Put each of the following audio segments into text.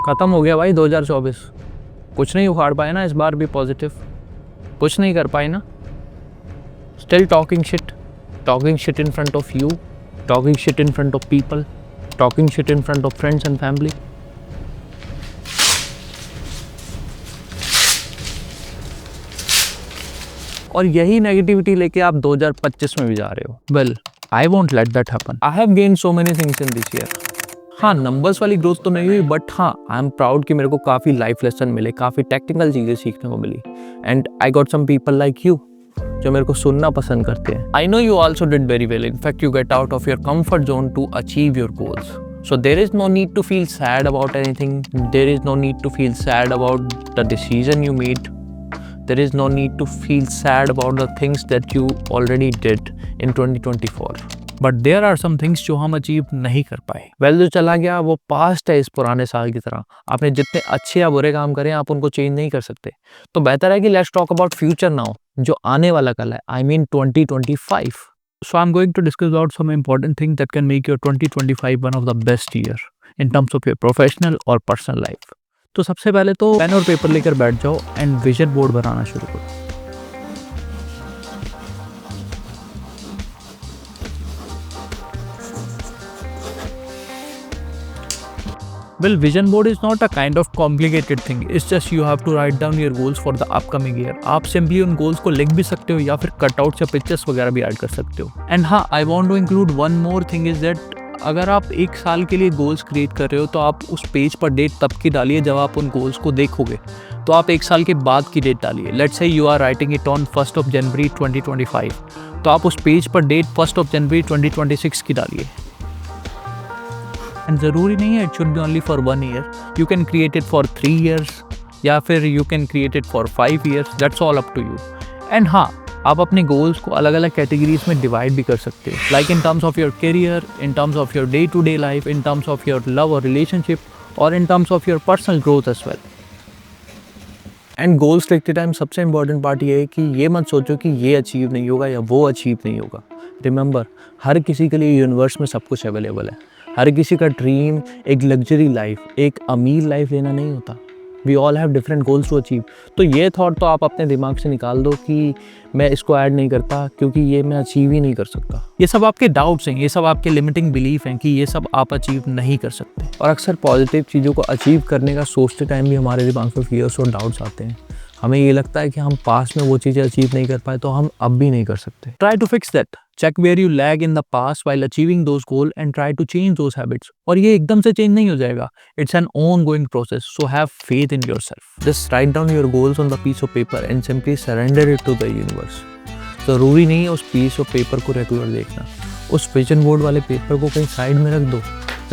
ख़त्म हो गया भाई 2024, कुछ नहीं उखाड़ पाए ना इस बार भी पॉजिटिव, कुछ नहीं कर पाए ना. Still talking shit in front of you, talking shit in front of people, talking shit in front of friends and family. और यही नेगेटिविटी लेके आप 2025 में भी जा रहे हो. Well, I won't let that happen. I have gain so many things in this year. हाँ, नंबर्स वाली ग्रोथ तो नहीं हुई, बट हाँ, आई एम प्राउड कि मेरे को काफ़ी लाइफ लेसन मिले, काफ़ी टेक्निकल चीज़ें सीखने को मिली. And I got some people like you जो मेरे को सुनना पसंद करते हैं. I know you also did very well. In fact you get out of your comfort zone to achieve your goals. So there is no need to feel sad about anything. There is no need to feel sad about the decision you made. There is no need to feel sad about the things that you already did in 2024. But there are some things जो हम achieve नहीं कर पाए. Well, जो चला गया वो past है इस पुराने साल की तरह. आपने जितने अच्छे या बुरे काम करे आप उनको चेंज नहीं कर सकते. तो बेहतर है कि let's talk about future now. जो आने वाला कल है, I mean 2025. So I'm going to discuss about some important things that can make your 2025 one of the best year in terms of your professional or personal life. तो सबसे पहले तो pen और पेपर लेकर बैठ जाओ एंड विजन बोर्ड बनाना शुरू करो. Well, vision board is not a kind of complicated thing. It's just you have to write down your goals for the upcoming year. आप सिंपली उन गोल्स को लिख भी सकते हो या फिर कटआउट्स या पिक्चर्स वगैरह भी ऐड कर सकते हो. एंड हाँ, I want to include one more thing is that अगर आप एक साल के लिए गोल्स क्रिएट कर रहे हो तो आप उस पेज पर डेट तब की डालिए जब आप उन गोल्स को देखोगे. तो आप एक साल के बाद की डेट डालिए. Let's say you are writing it on 1 January 2025, तो आप उस पेज पर डेट 1 जनवरी 2026 की डालिए. एंड ज़रूरी नहीं है it should be only for 1 year. You can create it for 3 years या फिर you can create it for 5 years. That's all up to you. And हाँ, आप अपने गोल्स को अलग अलग कैटेगरीज में डिवाइड भी कर सकते हो, like in terms of your career, in terms of your day to day life, in terms of your love और रिलेशनशिप, और in terms of your personal growth as well. And goals लिखते time सबसे important part ये है कि ये मत सोचो कि ये अचीव नहीं होगा या वो अचीव नहीं होगा. रिमेंबर, हर किसी के लिए यूनिवर्स में सब कुछ अवेलेबल है. हर किसी का ड्रीम एक लग्जरी लाइफ, एक अमीर लाइफ लेना नहीं होता. We all have different goals to achieve. तो ये थॉट तो आप अपने दिमाग से निकाल दो कि मैं इसको ऐड नहीं करता क्योंकि ये मैं अचीव ही नहीं कर सकता. ये सब आपके डाउट्स हैं, ये सब आपके लिमिटिंग बिलीफ हैं कि ये सब आप अचीव नहीं कर सकते. और अक्सर पॉजिटिव चीज़ों को अचीव करने का सोचते टाइम भी हमारे दिमाग में फियर्स और डाउट्स आते हैं. हमें ये लगता है कि हम पास्ट में वो चीज़ें अचीव नहीं कर पाए तो हम अब भी नहीं कर सकते. Try to fix that. Check where you lag in the past while achieving those goals and try to change those habits. और ये एकदम से चेंज नहीं हो जाएगा. It's an ongoing process. So have faith in yourself. Just write down your goals on the piece of paper and simply surrender it to the universe. ज़रूरी नहीं है उस piece of paper को रेगुलर देखना. उस विजन बोर्ड वाले paper को कहीं साइड में रख दो.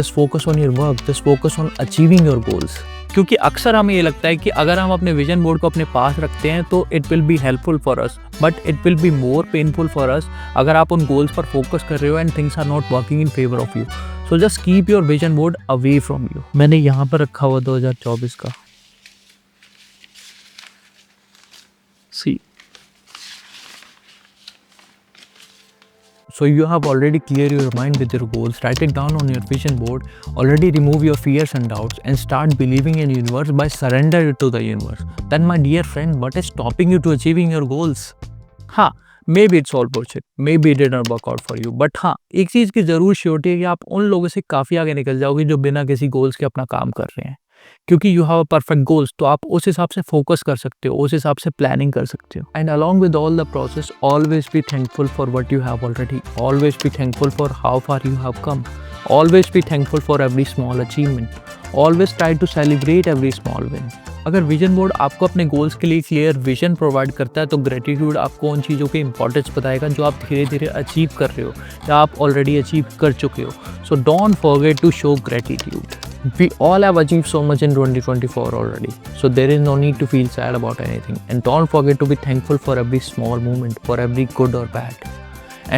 Just focus on your work. Just focus on achieving your goals. क्योंकि अक्सर हमें ये लगता है कि अगर हम अपने विजन बोर्ड को अपने पास रखते हैं तो it will be helpful for us, but it will be more painful for us अगर आप उन गोल्स पर फोकस कर रहे हो and things are not working in favour of you. So just keep your vision board away from you. मैंने यहाँ पर रखा हुआ 2024 का. सी, so you have already cleared your mind with your goals. Write it down on your vision board. Already remove your fears and doubts and start believing in universe by surrender it to the universe. Then my dear friend, what is stopping you to achieving your goals? हाँ, maybe it's all bullshit. Maybe it did not work out for you. But हाँ, एक चीज़ की ज़रूर surety है कि आप उन लोगों से काफ़ी आगे निकल जाओगे जो बिना किसी गोल्स के अपना काम कर रहे हैं. क्योंकि you have a perfect goals, तो आप उस हिसाब से फोकस कर सकते हो, उस हिसाब से प्लानिंग कर सकते हो. And along with all the process, always be thankful for what you have already. Always be thankful for how far you have come. Always be thankful for every small achievement. Always try to celebrate every small win. अगर vision board आपको अपने goals के लिए clear vision provide करता है तो gratitude आपको उन चीज़ों की इंपॉर्टेंस बताएगा जो आप धीरे धीरे अचीव कर रहे हो या आप ऑलरेडी अचीव कर चुके हो. So don't forget to show gratitude. We all have achieved so much in 2024 already, so there is no need to feel sad about anything. And don't forget to be thankful for every small moment, for every good or bad.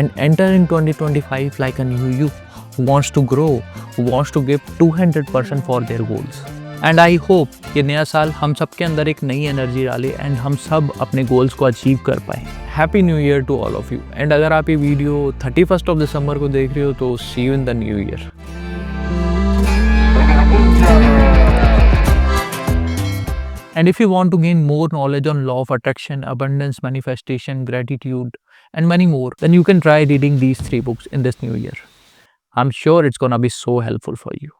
And enter in 2025 like a new you who wants to grow, who wants to give 200% for their goals. And I hope ये नया साल हम सब के अंदर एक नई energy डाले एंड हम सब अपने गोल्स को अचीव कर पाएँ. Happy new year to all of you. And अगर आप ये वीडियो 31 दिसंबर को देख रहे हो तो see you in the new year. And if you want to gain more knowledge on law of attraction, abundance, manifestation, gratitude, and many more, then you can try reading these three books in this new year. I'm sure it's gonna be so helpful for you.